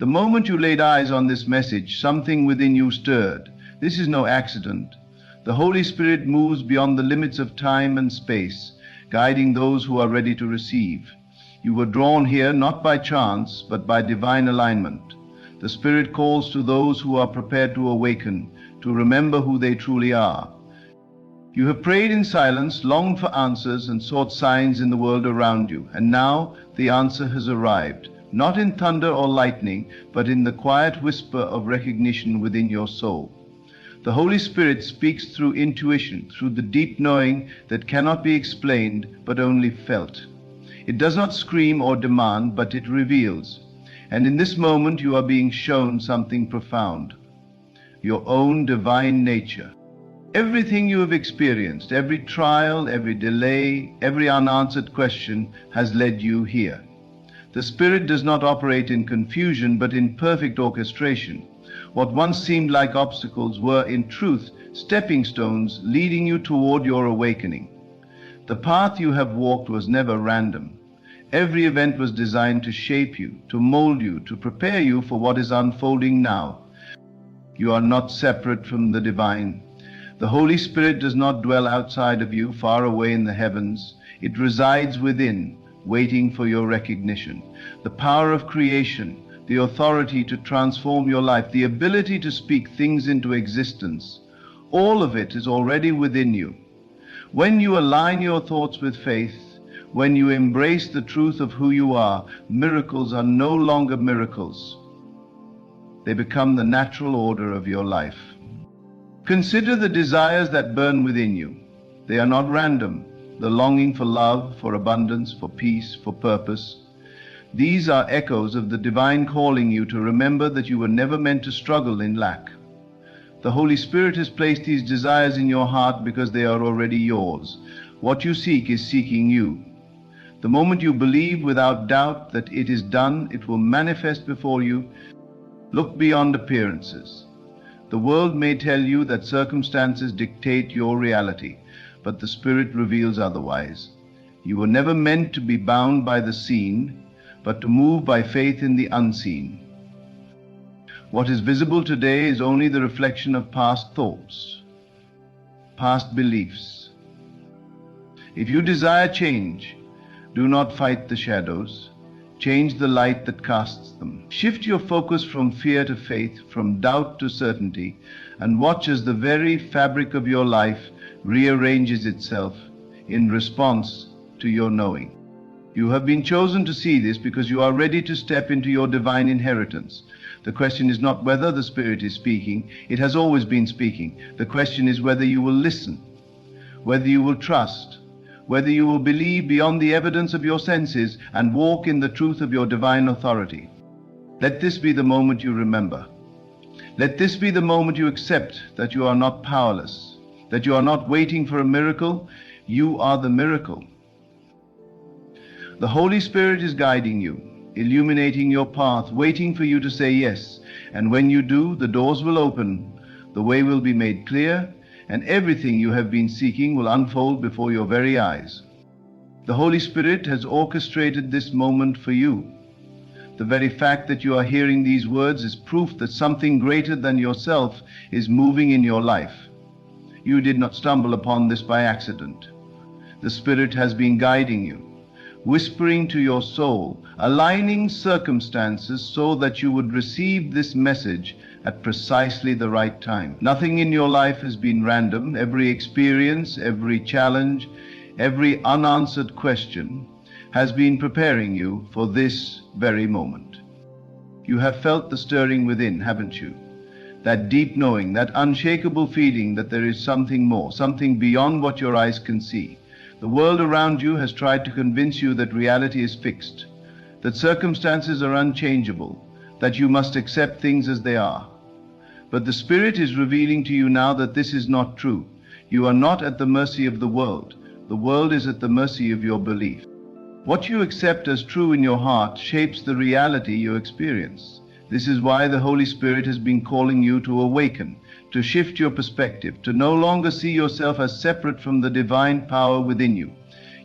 The moment you laid eyes on this message, something within you stirred. This is no accident. The Holy Spirit moves beyond the limits of time and space, guiding those who are ready to receive. You were drawn here not by chance, but by divine alignment. The Spirit calls to those who are prepared to awaken, to remember who they truly are. You have prayed in silence, longed for answers, and sought signs in the world around you. And now the answer has arrived, not in thunder or lightning, but in the quiet whisper of recognition within your soul. The Holy Spirit speaks through intuition, through the deep knowing that cannot be explained, but only felt. It does not scream or demand, but it reveals. And in this moment you are being shown something profound, your own divine nature. Everything you have experienced, every trial, every delay, every unanswered question has led you here. The Spirit does not operate in confusion, but in perfect orchestration. What once seemed like obstacles were, in truth, stepping stones leading you toward your awakening. The path you have walked was never random. Every event was designed to shape you, to mold you, to prepare you for what is unfolding now. You are not separate from the divine. The Holy Spirit does not dwell outside of you, far away in the heavens. It resides within, waiting for your recognition. The power of creation, the authority to transform your life, the ability to speak things into existence, all of it is already within you. When you align your thoughts with faith, when you embrace the truth of who you are, miracles are no longer miracles. They become the natural order of your life. Consider the desires that burn within you. They are not random. The longing for love, for abundance, for peace, for purpose. These are echoes of the divine calling you to remember that you were never meant to struggle in lack. The Holy Spirit has placed these desires in your heart because they are already yours. What you seek is seeking you. The moment you believe without doubt that it is done, it will manifest before you. Look beyond appearances. The world may tell you that circumstances dictate your reality, but the Spirit reveals otherwise. You were never meant to be bound by the seen, but to move by faith in the unseen. What is visible today is only the reflection of past thoughts, past beliefs. If you desire change, do not fight the shadows. Change the light that casts them. Shift your focus from fear to faith, from doubt to certainty, and watch as the very fabric of your life rearranges itself in response to your knowing. You have been chosen to see this because you are ready to step into your divine inheritance. The question is not whether the Spirit is speaking. It has always been speaking. The question is whether you will listen, whether you will trust, whether you will believe beyond the evidence of your senses and walk in the truth of your divine authority. Let this be the moment you remember. Let this be the moment you accept that you are not powerless, that you are not waiting for a miracle. You are the miracle. The Holy Spirit is guiding you, illuminating your path, waiting for you to say yes. And when you do, the doors will open, the way will be made clear, and everything you have been seeking will unfold before your very eyes. The Holy Spirit has orchestrated this moment for you. The very fact that you are hearing these words is proof that something greater than yourself is moving in your life. You did not stumble upon this by accident. The Spirit has been guiding you, whispering to your soul, aligning circumstances so that you would receive this message at precisely the right time. Nothing in your life has been random. Every experience, every challenge, every unanswered question has been preparing you for this very moment. You have felt the stirring within, haven't you? That deep knowing, that unshakable feeling that there is something more, something beyond what your eyes can see. The world around you has tried to convince you that reality is fixed, that circumstances are unchangeable, that you must accept things as they are. But the Spirit is revealing to you now that this is not true. You are not at the mercy of the world. The world is at the mercy of your belief. What you accept as true in your heart shapes the reality you experience. This is why the Holy Spirit has been calling you to awaken, to shift your perspective, to no longer see yourself as separate from the divine power within you.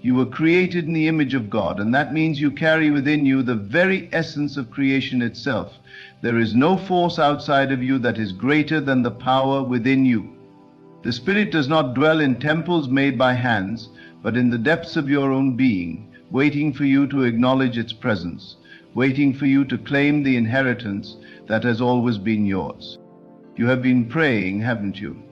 You were created in the image of God, and that means you carry within you the very essence of creation itself. There is no force outside of you that is greater than the power within you. The Spirit does not dwell in temples made by hands, but in the depths of your own being, waiting for you to acknowledge its presence, waiting for you to claim the inheritance that has always been yours. You have been praying, haven't you?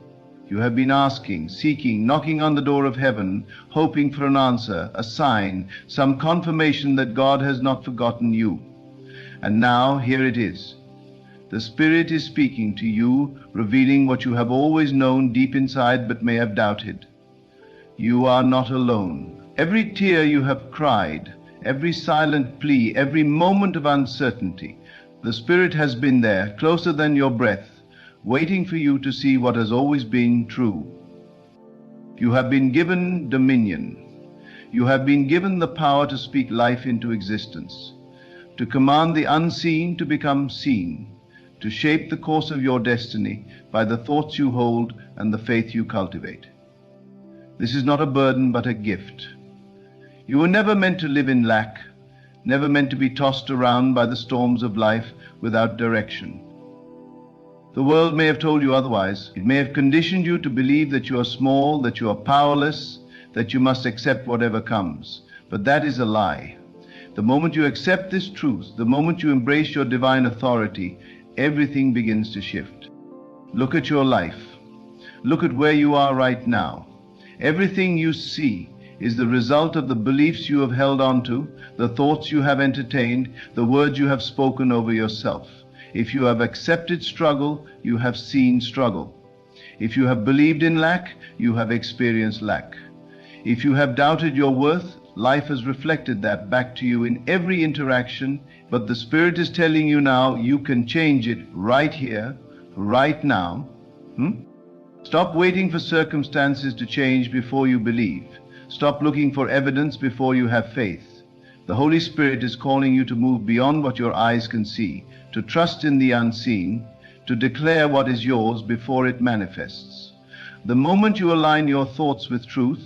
You have been asking, seeking, knocking on the door of heaven, hoping for an answer, a sign, some confirmation that God has not forgotten you. And now, here it is. The Spirit is speaking to you, revealing what you have always known deep inside but may have doubted. You are not alone. Every tear you have cried, every silent plea, every moment of uncertainty, the Spirit has been there, closer than your breath, waiting for you to see what has always been true. You have been given dominion. You have been given the power to speak life into existence, to command the unseen to become seen, to shape the course of your destiny by the thoughts you hold and the faith you cultivate. This is not a burden, but a gift. You were never meant to live in lack, never meant to be tossed around by the storms of life without direction. The world may have told you otherwise. It may have conditioned you to believe that you are small, that you are powerless, that you must accept whatever comes. But that is a lie. The moment you accept this truth, the moment you embrace your divine authority, everything begins to shift. Look at your life. Look at where you are right now. Everything you see is the result of the beliefs you have held on to, the thoughts you have entertained, the words you have spoken over yourself. If you have accepted struggle, you have seen struggle. If you have believed in lack, you have experienced lack. If you have doubted your worth, life has reflected that back to you in every interaction, but the Spirit is telling you now you can change it right here, right now. Stop waiting for circumstances to change before you believe. Stop looking for evidence before you have faith. The Holy Spirit is calling you to move beyond what your eyes can see, to trust in the unseen, to declare what is yours before it manifests. The moment you align your thoughts with truth,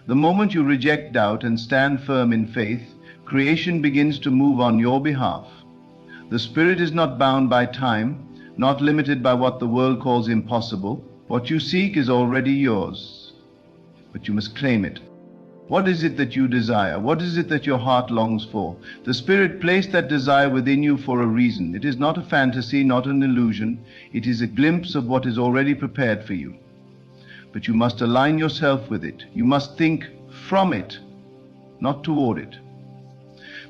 the moment you reject doubt and stand firm in faith, creation begins to move on your behalf. The Spirit is not bound by time, not limited by what the world calls impossible. What you seek is already yours, but you must claim it. What is it that you desire? What is it that your heart longs for? The Spirit placed that desire within you for a reason. It is not a fantasy, not an illusion. It is a glimpse of what is already prepared for you. But you must align yourself with it. You must think from it, not toward it.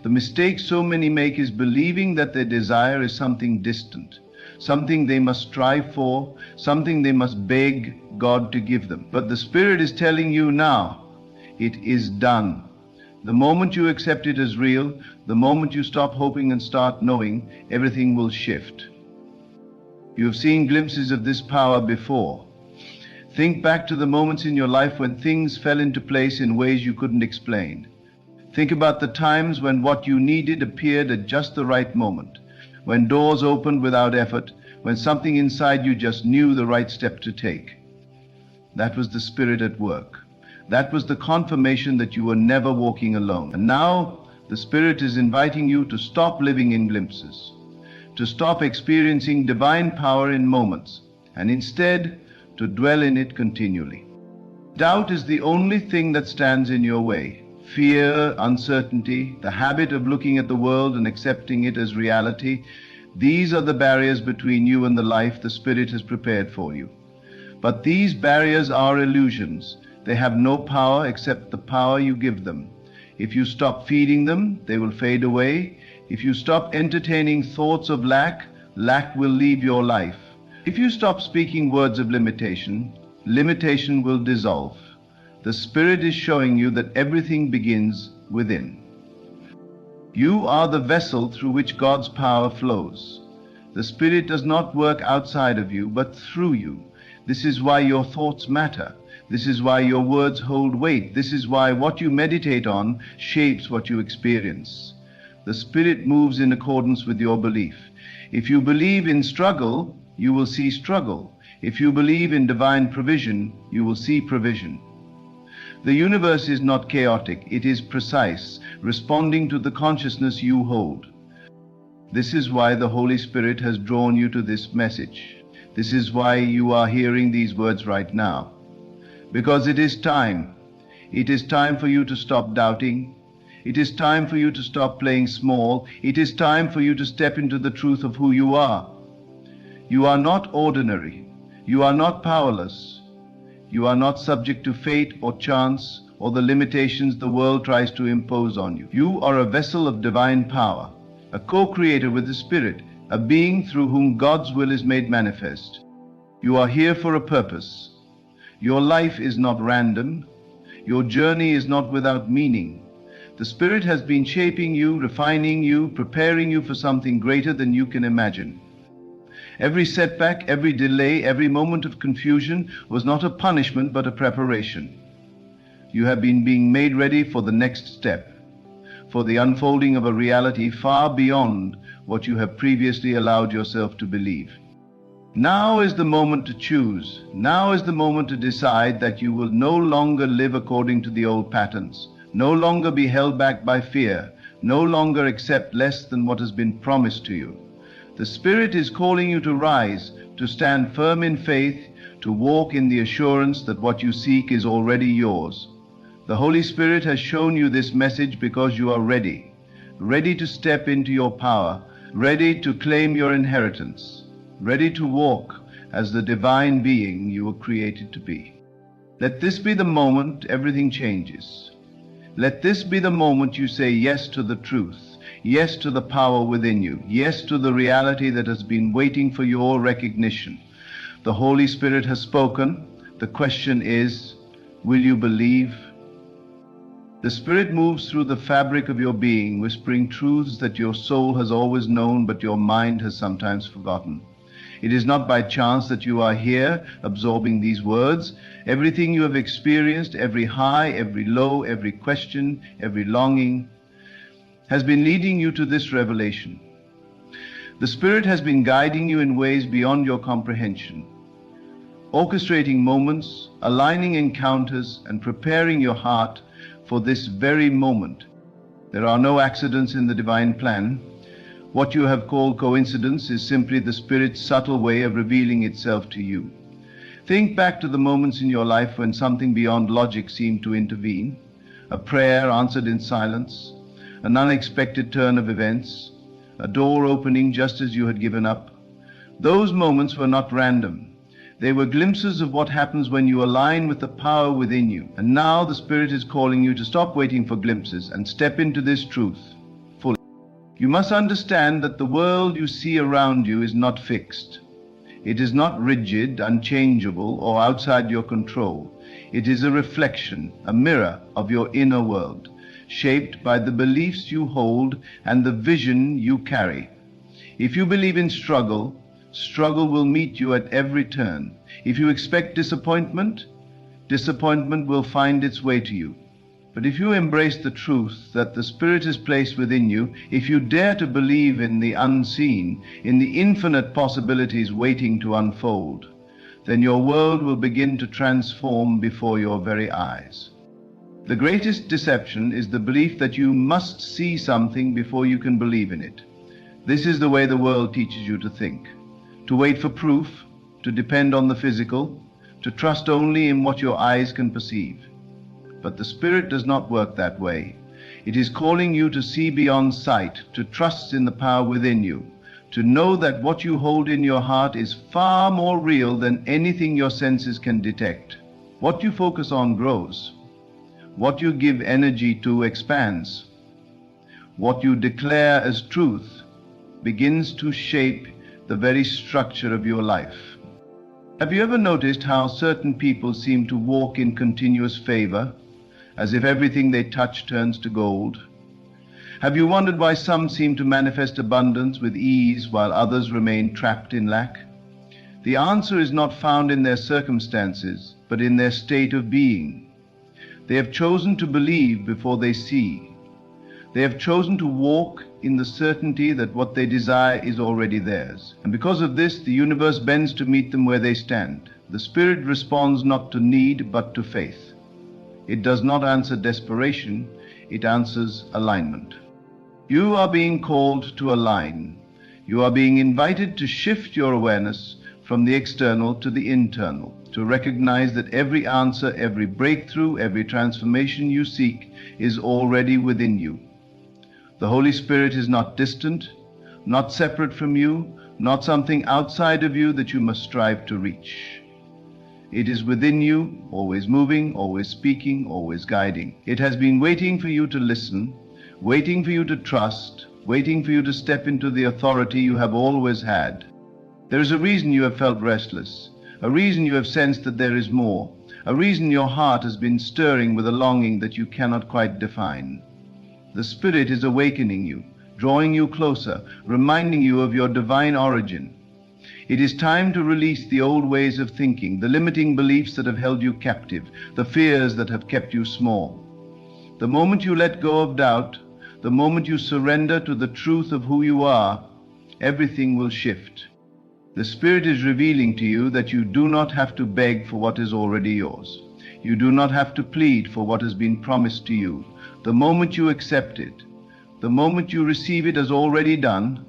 The mistake so many make is believing that their desire is something distant, something they must strive for, something they must beg God to give them. But the Spirit is telling you now, it is done. The moment you accept it as real, the moment you stop hoping and start knowing, everything will shift. You have seen glimpses of this power before. Think back to the moments in your life when things fell into place in ways you couldn't explain. Think about the times when what you needed appeared at just the right moment, when doors opened without effort, when something inside you just knew the right step to take. That was the Spirit at work. That was the confirmation that you were never walking alone. And now the Spirit is inviting you to stop living in glimpses, to stop experiencing divine power in moments, and instead to dwell in it continually. Doubt is the only thing that stands in your way. Fear, uncertainty, the habit of looking at the world and accepting it as reality, these are the barriers between you and the life the Spirit has prepared for you. But these barriers are illusions. They have no power except the power you give them. If you stop feeding them, they will fade away. If you stop entertaining thoughts of lack, lack will leave your life. If you stop speaking words of limitation, limitation will dissolve. The Spirit is showing you that everything begins within. You are the vessel through which God's power flows. The Spirit does not work outside of you, but through you. This is why your thoughts matter. This is why your words hold weight. This is why what you meditate on shapes what you experience. The Spirit moves in accordance with your belief. If you believe in struggle, you will see struggle. If you believe in divine provision, you will see provision. The universe is not chaotic, it is precise, responding to the consciousness you hold. This is why the Holy Spirit has drawn you to this message. This is why you are hearing these words right now. Because it is time. It is time for you to stop doubting. It is time for you to stop playing small. It is time for you to step into the truth of who you are. You are not ordinary. You are not powerless. You are not subject to fate or chance or the limitations the world tries to impose on you. You are a vessel of divine power, a co-creator with the Spirit, a being through whom God's will is made manifest. You are here for a purpose. Your life is not random. Your journey is not without meaning. The Spirit has been shaping you, refining you, preparing you for something greater than you can imagine. Every setback, every delay, every moment of confusion was not a punishment but a preparation. You have been being made ready for the next step, for the unfolding of a reality far beyond what you have previously allowed yourself to believe. Now is the moment to choose. Now is the moment to decide that you will no longer live according to the old patterns, no longer be held back by fear, no longer accept less than what has been promised to you. The Spirit is calling you to rise, to stand firm in faith, to walk in the assurance that what you seek is already yours. The Holy Spirit has shown you this message because you are ready, ready to step into your power, ready to claim your inheritance, ready to walk as the divine being you were created to be. Let this be the moment everything changes. Let this be the moment you say yes to the truth, yes to the power within you, yes to the reality that has been waiting for your recognition. The Holy Spirit has spoken. The question is, will you believe? The Spirit moves through the fabric of your being, whispering truths that your soul has always known but your mind has sometimes forgotten. It is not by chance that you are here absorbing these words. Everything you have experienced, every high, every low, every question, every longing, has been leading you to this revelation. The Spirit has been guiding you in ways beyond your comprehension, orchestrating moments, aligning encounters, and preparing your heart for this very moment. There are no accidents in the divine plan. What you have called coincidence is simply the Spirit's subtle way of revealing itself to you. Think back to the moments in your life when something beyond logic seemed to intervene, a prayer answered in silence, an unexpected turn of events, a door opening just as you had given up. Those moments were not random. They were glimpses of what happens when you align with the power within you. And now the Spirit is calling you to stop waiting for glimpses and step into this truth fully. You must understand that the world you see around you is not fixed. It is not rigid, unchangeable, or outside your control. It is a reflection, a mirror of your inner world, shaped by the beliefs you hold and the vision you carry. If you believe in struggle, struggle will meet you at every turn. If you expect disappointment, disappointment will find its way to you. But if you embrace the truth that the Spirit is placed within you, if you dare to believe in the unseen, in the infinite possibilities waiting to unfold, then your world will begin to transform before your very eyes. The greatest deception is the belief that you must see something before you can believe in it. This is the way the world teaches you to think. To wait for proof, to depend on the physical, to trust only in what your eyes can perceive. But the Spirit does not work that way. It is calling you to see beyond sight, to trust in the power within you, to know that what you hold in your heart is far more real than anything your senses can detect. What you focus on grows. What you give energy to expands. What you declare as truth begins to shape the very structure of your life. Have you ever noticed how certain people seem to walk in continuous favor, as if everything they touch turns to gold? Have you wondered why some seem to manifest abundance with ease while others remain trapped in lack? The answer is not found in their circumstances, but in their state of being. They have chosen to believe before they see. They have chosen to walk in the certainty that what they desire is already theirs. And because of this, the universe bends to meet them where they stand. The Spirit responds not to need, but to faith. It does not answer desperation, it answers alignment. You are being called to align. You are being invited to shift your awareness from the external to the internal, to recognize that every answer, every breakthrough, every transformation you seek is already within you. The Holy Spirit is not distant, not separate from you, not something outside of you that you must strive to reach. It is within you, always moving, always speaking, always guiding. It has been waiting for you to listen, waiting for you to trust, waiting for you to step into the authority you have always had. There is a reason you have felt restless, a reason you have sensed that there is more, a reason your heart has been stirring with a longing that you cannot quite define. The Spirit is awakening you, drawing you closer, reminding you of your divine origin. It is time to release the old ways of thinking, the limiting beliefs that have held you captive, the fears that have kept you small. The moment you let go of doubt, the moment you surrender to the truth of who you are, everything will shift. The Spirit is revealing to you that you do not have to beg for what is already yours. You do not have to plead for what has been promised to you. The moment you accept it, the moment you receive it as already done,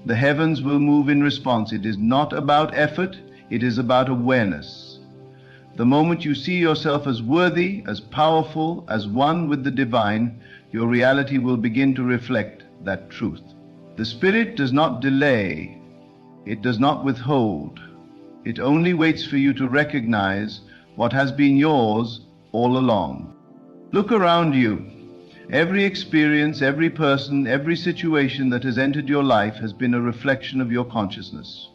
the heavens will move in response. It is not about effort, it is about awareness. The moment you see yourself as worthy, as powerful, as one with the divine, your reality will begin to reflect that truth. The Spirit does not delay, it does not withhold. It only waits for you to recognize what has been yours all along. Look around you. Every experience, every person, every situation that has entered your life has been a reflection of your consciousness.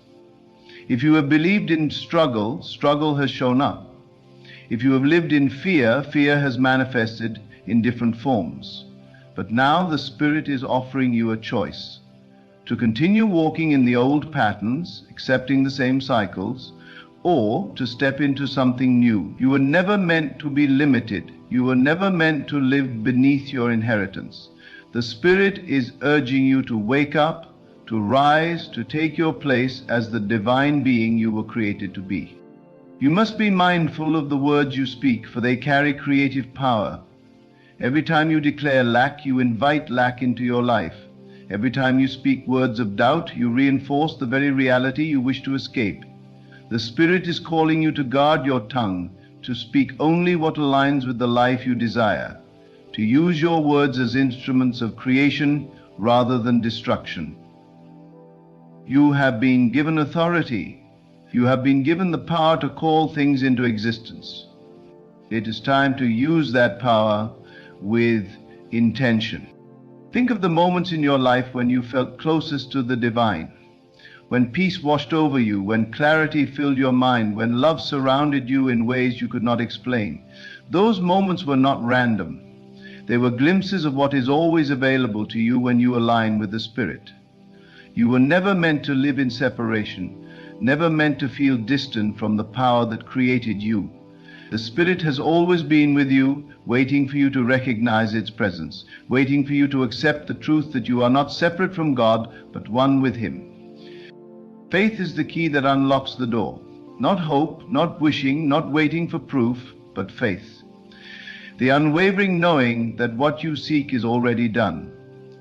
If you have believed in struggle, struggle has shown up. If you have lived in fear, fear has manifested in different forms. But now the Spirit is offering you a choice: to continue walking in the old patterns, accepting the same cycles, or to step into something new. You were never meant to be limited. You were never meant to live beneath your inheritance. The Spirit is urging you to wake up, to rise, to take your place as the divine being you were created to be. You must be mindful of the words you speak, for they carry creative power. Every time you declare lack, you invite lack into your life. Every time you speak words of doubt, you reinforce the very reality you wish to escape. The Spirit is calling you to guard your tongue, to speak only what aligns with the life you desire, to use your words as instruments of creation rather than destruction. You have been given authority. You have been given the power to call things into existence. It is time to use that power with intention. Think of the moments in your life when you felt closest to the divine, when peace washed over you, when clarity filled your mind, when love surrounded you in ways you could not explain. Those moments were not random. They were glimpses of what is always available to you when you align with the Spirit. You were never meant to live in separation, never meant to feel distant from the power that created you. The Spirit has always been with you, waiting for you to recognize its presence, waiting for you to accept the truth that you are not separate from God, but one with Him. Faith is the key that unlocks the door. Not hope, not wishing, not waiting for proof, but faith. The unwavering knowing that what you seek is already done.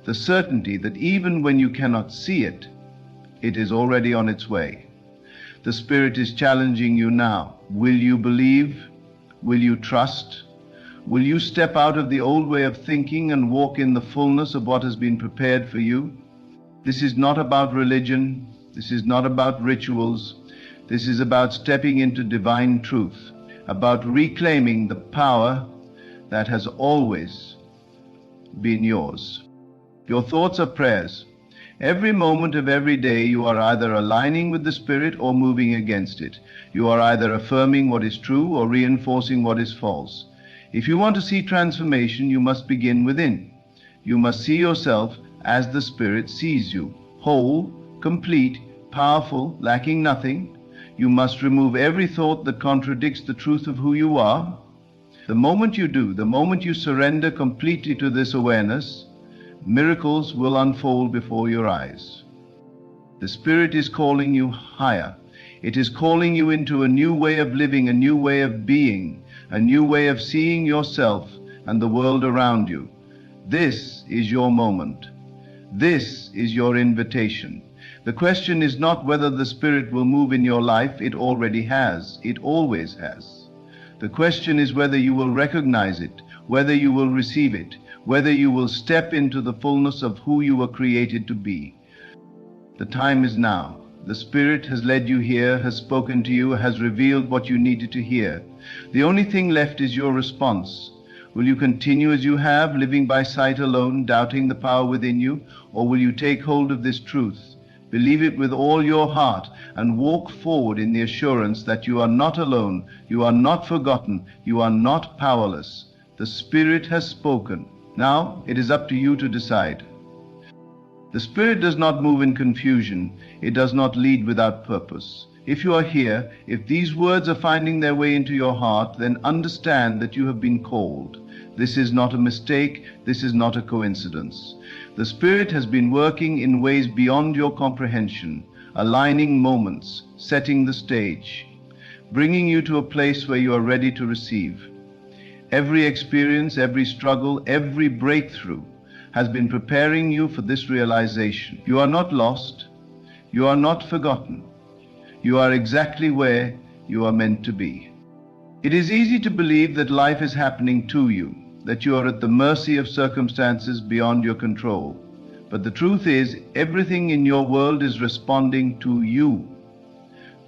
The certainty that even when you cannot see it, it is already on its way. The Spirit is challenging you now. Will you believe? Will you trust? Will you step out of the old way of thinking and walk in the fullness of what has been prepared for you? This is not about religion. This is not about rituals. This is about stepping into divine truth, about reclaiming the power that has always been yours. Your thoughts are prayers. Every moment of every day you are either aligning with the Spirit or moving against it. You are either affirming what is true or reinforcing what is false. If you want to see transformation, you must begin within. You must see yourself as the Spirit sees you, whole, complete, powerful, lacking nothing. You must remove every thought that contradicts the truth of who you are. The moment you do, the moment you surrender completely to this awareness, miracles will unfold before your eyes. The Spirit is calling you higher. It is calling you into a new way of living, a new way of being. a new way of seeing yourself and the world around you. This is your moment. This is your invitation. The question is not whether the Spirit will move in your life. It already has. It always has. The question is whether you will recognize it, whether you will receive it, whether you will step into the fullness of who you were created to be. The time is now. The Spirit has led you here, has spoken to you, has revealed what you needed to hear. The only thing left is your response. Will you continue as you have, living by sight alone, doubting the power within you, or will you take hold of this truth, believe it with all your heart, and walk forward in the assurance that you are not alone, you are not forgotten, you are not powerless. The Spirit has spoken. Now it is up to you to decide. The Spirit does not move in confusion. It does not lead without purpose. If you are here, if these words are finding their way into your heart, then understand that you have been called. This is not a mistake. This is not a coincidence. The Spirit has been working in ways beyond your comprehension, aligning moments, setting the stage, bringing you to a place where you are ready to receive. Every experience, every struggle, every breakthrough has been preparing you for this realization. You are not lost. You are not forgotten. You are exactly where you are meant to be. It is easy to believe that life is happening to you, that you are at the mercy of circumstances beyond your control. But the truth is, everything in your world is responding to you.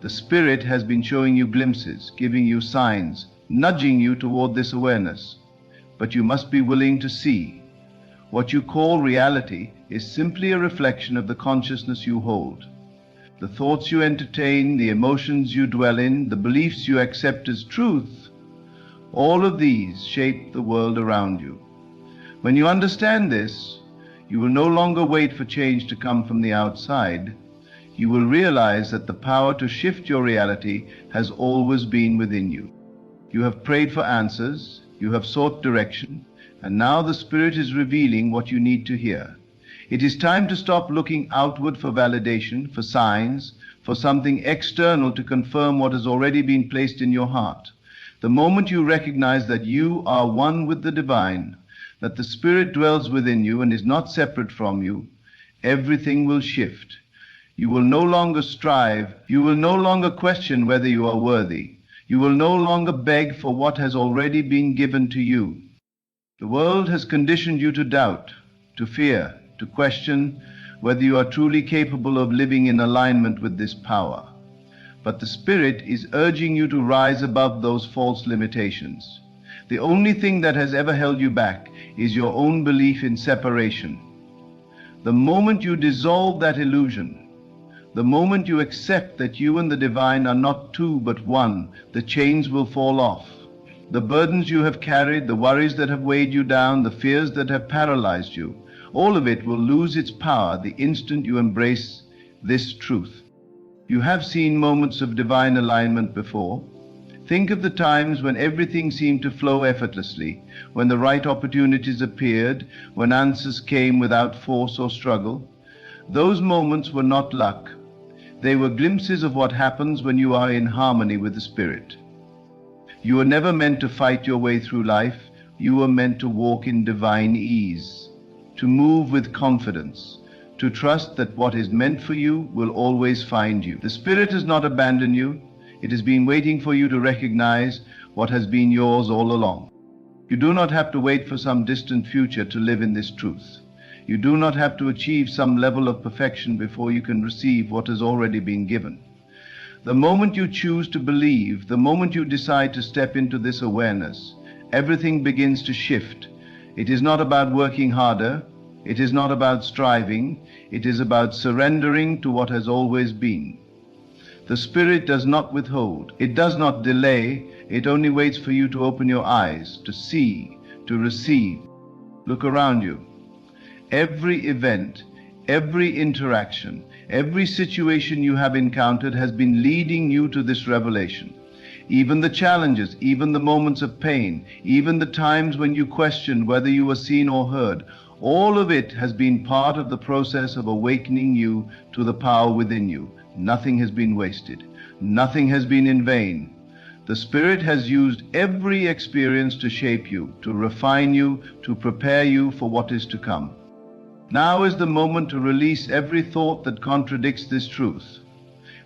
The Spirit has been showing you glimpses, giving you signs, nudging you toward this awareness. But you must be willing to see. What you call reality is simply a reflection of the consciousness you hold. The thoughts you entertain, the emotions you dwell in, the beliefs you accept as truth, all of these shape the world around you. When you understand this, you will no longer wait for change to come from the outside. You will realize that the power to shift your reality has always been within you. You have prayed for answers, you have sought direction, and now the Spirit is revealing what you need to hear. It is time to stop looking outward for validation, for signs, for something external to confirm what has already been placed in your heart. The moment you recognize that you are one with the divine, that the Spirit dwells within you and is not separate from you, everything will shift. You will no longer strive. You will no longer question whether you are worthy. You will no longer beg for what has already been given to you. The world has conditioned you to doubt, to fear, to question whether you are truly capable of living in alignment with this power. But the Spirit is urging you to rise above those false limitations. The only thing that has ever held you back is your own belief in separation. The moment you dissolve that illusion, the moment you accept that you and the divine are not two but one, the chains will fall off. The burdens you have carried, the worries that have weighed you down, the fears that have paralyzed you, all of it will lose its power the instant you embrace this truth. You have seen moments of divine alignment before. Think of the times when everything seemed to flow effortlessly, when the right opportunities appeared, when answers came without force or struggle. Those moments were not luck. They were glimpses of what happens when you are in harmony with the Spirit. You were never meant to fight your way through life. You were meant to walk in divine ease, to move with confidence, to trust that what is meant for you will always find you. The Spirit has not abandoned you. It has been waiting for you to recognize what has been yours all along. You do not have to wait for some distant future to live in this truth. You do not have to achieve some level of perfection before you can receive what has already been given. The moment you choose to believe, the moment you decide to step into this awareness, everything begins to shift. It is not about working harder. It is not about striving. It is about surrendering to what has always been. The Spirit does not withhold. It does not delay. It only waits for you to open your eyes, to see, to receive. Look around you. Every event, every interaction, every situation you have encountered has been leading you to this revelation. Even the challenges, even the moments of pain, even the times when you questioned whether you were seen or heard, all of it has been part of the process of awakening you to the power within you. Nothing has been wasted. Nothing has been in vain. The Spirit has used every experience to shape you, to refine you, to prepare you for what is to come. Now is the moment to release every thought that contradicts this truth.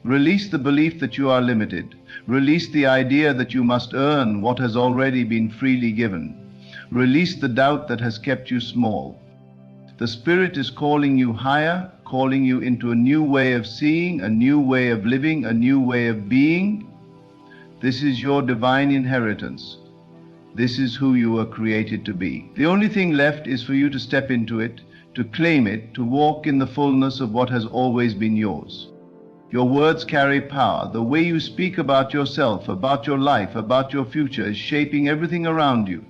Release the belief that you are limited. Release the idea that you must earn what has already been freely given. Release the doubt that has kept you small. The Spirit is calling you higher, calling you into a new way of seeing, a new way of living, a new way of being. This is your divine inheritance. This is who you were created to be. The only thing left is for you to step into it, to claim it, to walk in the fullness of what has always been yours. Your words carry power. The way you speak about yourself, about your life, about your future is shaping everything around you.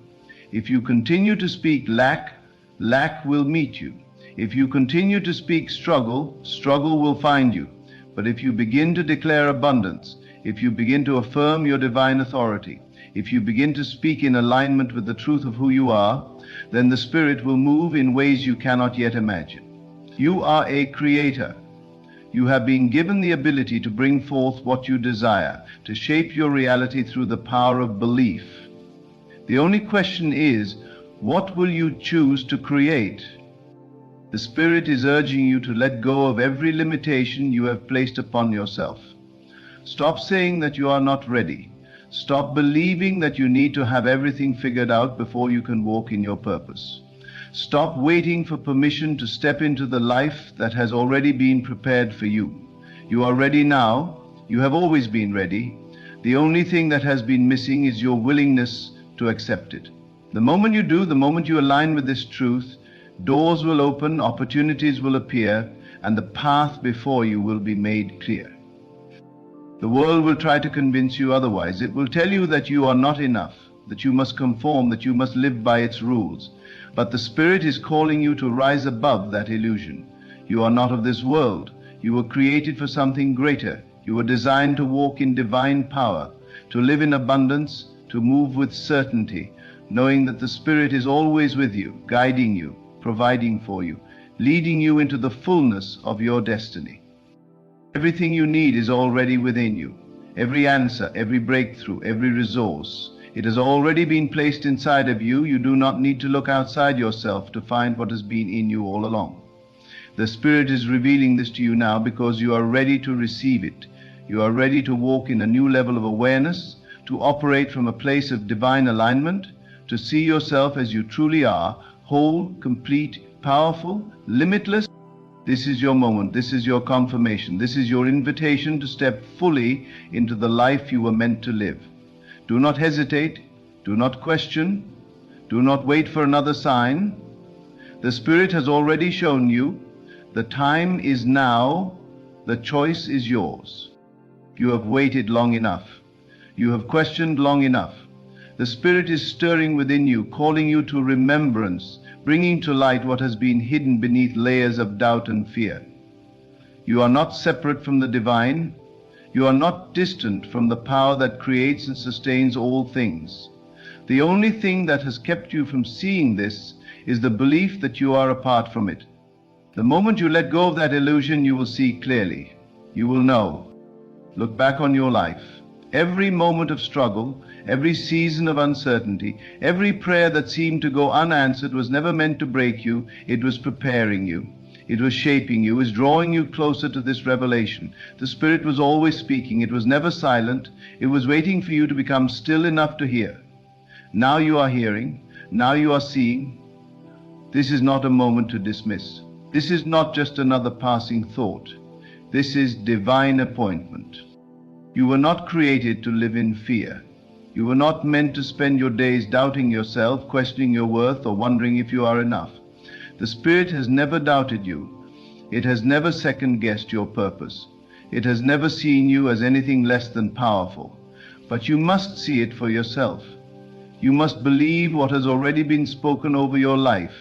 If you continue to speak lack, lack will meet you. If you continue to speak struggle, struggle will find you. But if you begin to declare abundance, if you begin to affirm your divine authority, if you begin to speak in alignment with the truth of who you are, then the Spirit will move in ways you cannot yet imagine. You are a creator. You have been given the ability to bring forth what you desire, to shape your reality through the power of belief. The only question is, what will you choose to create? The Spirit is urging you to let go of every limitation you have placed upon yourself. Stop saying that you are not ready. Stop believing that you need to have everything figured out before you can walk in your purpose. Stop waiting for permission to step into the life that has already been prepared for you. You are ready now. You have always been ready. The only thing that has been missing is your willingness to accept it. The moment you do, the moment you align with this truth, doors will open, opportunities will appear, and the path before you will be made clear. The world will try to convince you otherwise. It will tell you that you are not enough, that you must conform, that you must live by its rules. But the Spirit is calling you to rise above that illusion. You are not of this world. You were created for something greater. You were designed to walk in divine power, to live in abundance, to move with certainty, knowing that the Spirit is always with you, guiding you, providing for you, leading you into the fullness of your destiny. Everything you need is already within you. Every answer, every breakthrough, every resource. It has already been placed inside of you. You do not need to look outside yourself to find what has been in you all along. The Spirit is revealing this to you now because you are ready to receive it. You are ready to walk in a new level of awareness, to operate from a place of divine alignment, to see yourself as you truly are, whole, complete, powerful, limitless. This is your moment. This is your confirmation. This is your invitation to step fully into the life you were meant to live. Do not hesitate. Do not question. Do not wait for another sign. The Spirit has already shown you. The time is now. The choice is yours. You have waited long enough. You have questioned long enough. The Spirit is stirring within you, calling you to remembrance, bringing to light what has been hidden beneath layers of doubt and fear. You are not separate from the divine. You are not distant from the power that creates and sustains all things. The only thing that has kept you from seeing this is the belief that you are apart from it. The moment you let go of that illusion, you will see clearly. You will know. Look back on your life. Every moment of struggle, every season of uncertainty, every prayer that seemed to go unanswered was never meant to break you. It was preparing you. It was shaping you. It was drawing you closer to this revelation. The Spirit was always speaking. It was never silent. It was waiting for you to become still enough to hear. Now you are hearing. Now you are seeing. This is not a moment to dismiss. This is not just another passing thought. This is divine appointment. You were not created to live in fear. You were not meant to spend your days doubting yourself, questioning your worth, or wondering if you are enough. The Spirit has never doubted you. It has never second-guessed your purpose. It has never seen you as anything less than powerful. But you must see it for yourself. You must believe what has already been spoken over your life.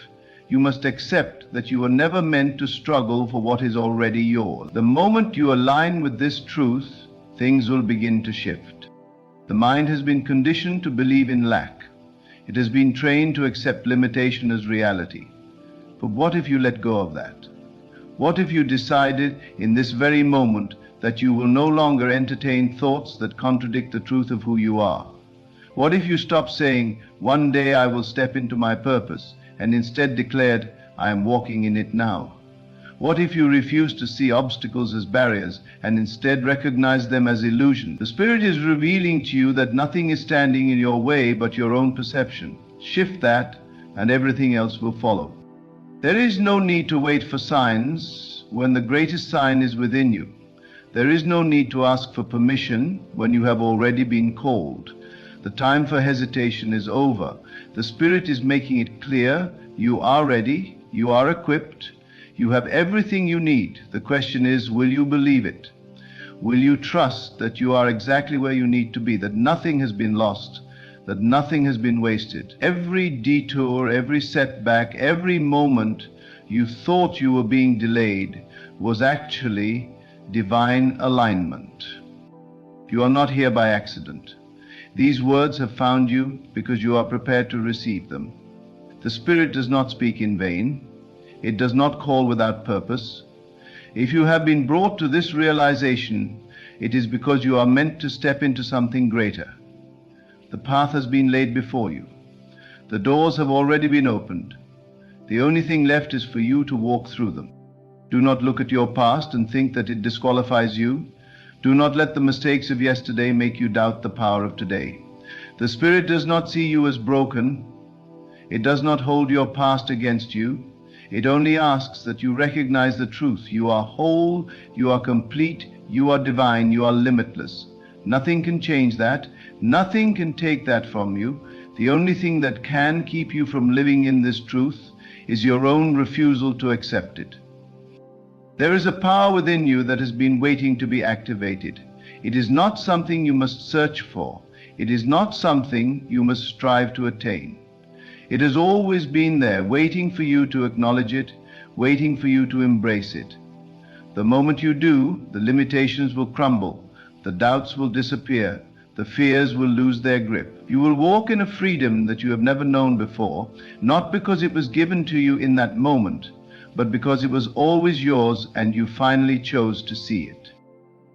You must accept that you were never meant to struggle for what is already yours. The moment you align with this truth, things will begin to shift. The mind has been conditioned to believe in lack. It has been trained to accept limitation as reality. But what if you let go of that? What if you decided in this very moment that you will no longer entertain thoughts that contradict the truth of who you are? What if you stop saying, "One day I will step into my purpose," and instead declared, "I am walking in it now"? What if you refuse to see obstacles as barriers and instead recognize them as illusion? The Spirit is revealing to you that nothing is standing in your way but your own perception. Shift that, and everything else will follow. There is no need to wait for signs when the greatest sign is within you. There is no need to ask for permission when you have already been called. The time for hesitation is over. The Spirit is making it clear you are ready, you are equipped, you have everything you need. The question is, will you believe it? Will you trust that you are exactly where you need to be, that nothing has been lost, that nothing has been wasted? Every detour, every setback, every moment you thought you were being delayed was actually divine alignment. You are not here by accident. These words have found you because you are prepared to receive them. The Spirit does not speak in vain. It does not call without purpose. If you have been brought to this realization, it is because you are meant to step into something greater. The path has been laid before you. The doors have already been opened. The only thing left is for you to walk through them. Do not look at your past and think that it disqualifies you. Do not let the mistakes of yesterday make you doubt the power of today. The Spirit does not see you as broken. It does not hold your past against you. It only asks that you recognize the truth. You are whole, you are complete, you are divine, you are limitless. Nothing can change that. Nothing can take that from you. The only thing that can keep you from living in this truth is your own refusal to accept it. There is a power within you that has been waiting to be activated. It is not something you must search for. It is not something you must strive to attain. It has always been there, waiting for you to acknowledge it, waiting for you to embrace it. The moment you do, the limitations will crumble, the doubts will disappear, the fears will lose their grip. You will walk in a freedom that you have never known before, not because it was given to you in that moment, but because it was always yours and you finally chose to see it.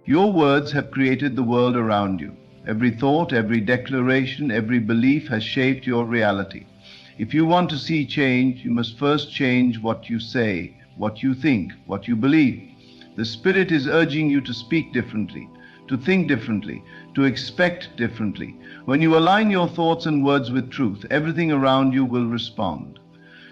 Your words have created the world around you. Every thought, every declaration, every belief has shaped your reality. If you want to see change, you must first change what you say, what you think, what you believe. The Spirit is urging you to speak differently, to think differently, to expect differently. When you align your thoughts and words with truth, everything around you will respond.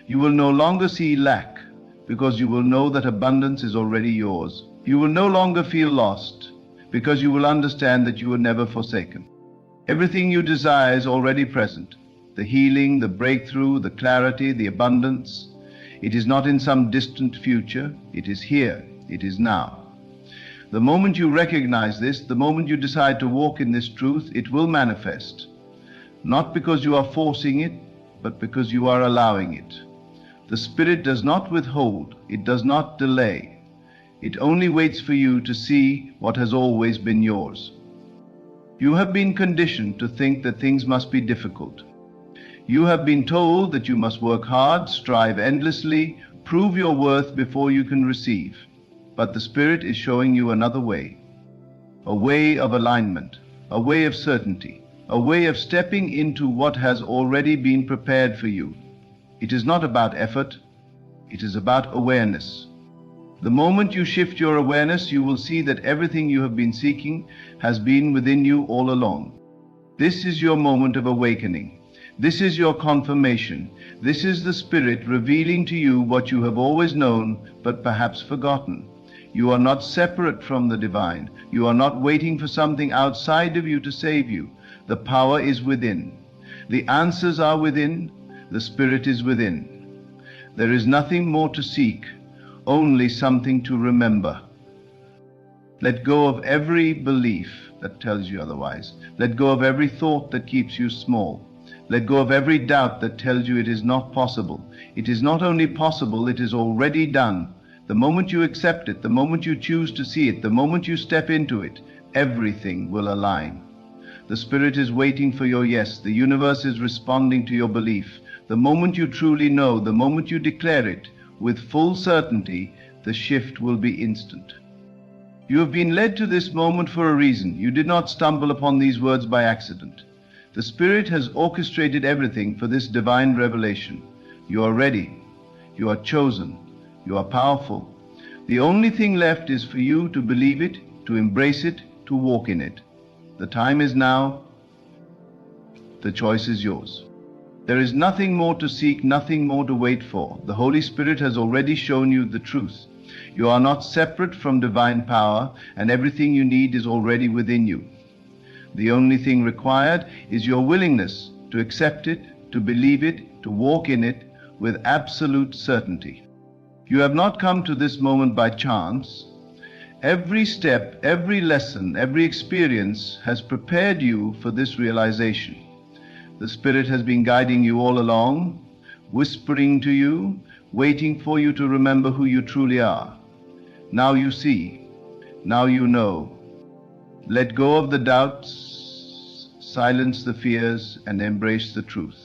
You will no longer see lack, because you will know that abundance is already yours. You will no longer feel lost, because you will understand that you were never forsaken. Everything you desire is already present. The healing, the breakthrough, the clarity, the abundance. It is not in some distant future. It is here. It is now. The moment you recognize this, the moment you decide to walk in this truth, it will manifest. Not because you are forcing it, but because you are allowing it. The Spirit does not withhold. It does not delay. It only waits for you to see what has always been yours. You have been conditioned to think that things must be difficult. You have been told that you must work hard, strive endlessly, prove your worth before you can receive. But the Spirit is showing you another way, a way of alignment, a way of certainty, a way of stepping into what has already been prepared for you. It is not about effort, it is about awareness. The moment you shift your awareness, you will see that everything you have been seeking has been within you all along. This is your moment of awakening. This is your confirmation. This is the Spirit revealing to you what you have always known, but perhaps forgotten. You are not separate from the divine. You are not waiting for something outside of you to save you. The power is within. The answers are within. The Spirit is within. There is nothing more to seek, only something to remember. Let go of every belief that tells you otherwise. Let go of every thought that keeps you small. Let go of every doubt that tells you it is not possible. It is not only possible, it is already done. The moment you accept it, the moment you choose to see it, the moment you step into it, everything will align. The Spirit is waiting for your yes. The universe is responding to your belief. The moment you truly know, the moment you declare it with full certainty, the shift will be instant. You have been led to this moment for a reason. You did not stumble upon these words by accident. The Spirit has orchestrated everything for this divine revelation. You are ready. You are chosen. You are powerful. The only thing left is for you to believe it, to embrace it, to walk in it. The time is now. The choice is yours. There is nothing more to seek, nothing more to wait for. The Holy Spirit has already shown you the truth. You are not separate from divine power, and everything you need is already within you. The only thing required is your willingness to accept it, to believe it, to walk in it with absolute certainty. You have not come to this moment by chance. Every step, every lesson, every experience has prepared you for this realization. The Spirit has been guiding you all along, whispering to you, waiting for you to remember who you truly are. Now you see. Now you know. Let go of the doubts, silence the fears, and embrace the truth.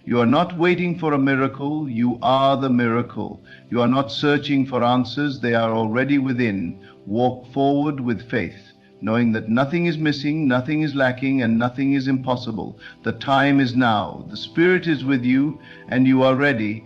You are not waiting for a miracle, you are the miracle. You are not searching for answers, they are already within. Walk forward with faith, knowing that nothing is missing, nothing is lacking, and nothing is impossible. The time is now. The Spirit is with you, and you are ready.